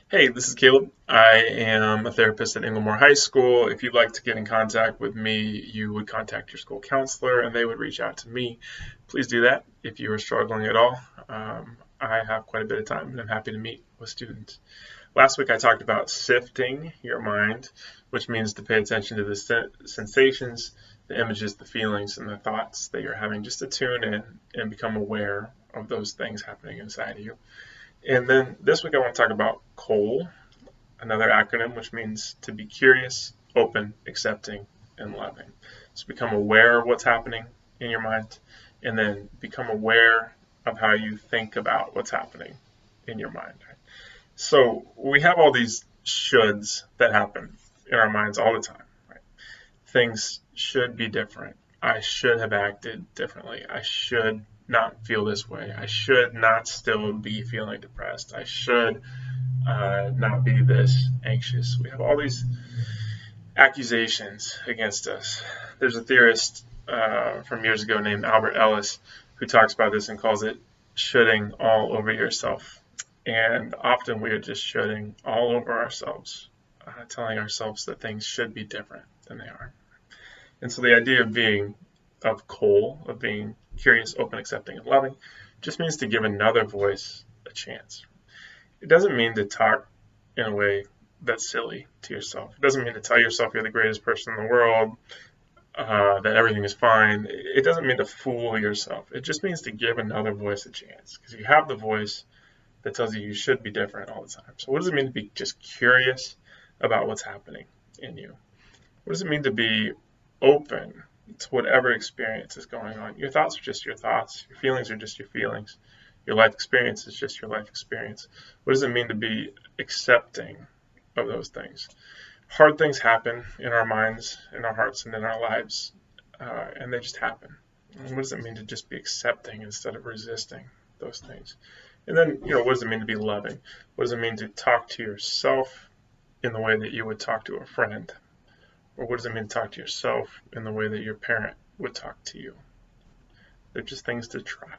Hey, this is Caleb. I am a therapist at Inglemoor High School. If you'd like to get in contact with me, you would contact your school counselor and they would reach out to me. Please do that if you are struggling at all. I have quite a bit of time and I'm happy to meet with students. Last week I talked about sifting your mind, which means to pay attention to the sensations, the images, the feelings, and the thoughts that you're having, just to tune in and become aware of those things happening inside of you. And then this week I want to talk about COAL, another acronym which means to be curious, open, accepting, and loving. So become aware of what's happening in your mind, and then become aware of how you think about what's happening in your mind. So we have all these shoulds that happen in our minds all the time. Right? Things should be different. I should have acted differently. I should not feel this way. I should not still be feeling depressed. I should not be this anxious. We have all these accusations against us. There's a theorist from years ago named Albert Ellis who talks about this and calls it shoulding all over yourself. And often we are just shoulding all over ourselves, telling ourselves that things should be different than they are. And so the idea of COAL, of being curious, open, accepting, and loving, just means to give another voice a chance. It doesn't mean to talk in a way that's silly to yourself. It doesn't mean to tell yourself you're the greatest person in the world, that everything is fine. It doesn't mean to fool yourself. It just means to give another voice a chance, because you have the voice that tells you should be different all the time. So what does it mean to be just curious about what's happening in you? What does it mean to be open to whatever experience is going on? Your thoughts are just your thoughts. Your feelings are just your feelings. Your life experience is just your life experience. What does it mean to be accepting of those things? Hard things happen in our minds, in our hearts, and in our lives, and they just happen. And what does it mean to just be accepting instead of resisting those things? And then, what does it mean to be loving? What does it mean to talk to yourself in the way that you would talk to a friend? Or what does it mean to talk to yourself in the way that your parent would talk to you? They're just things to try.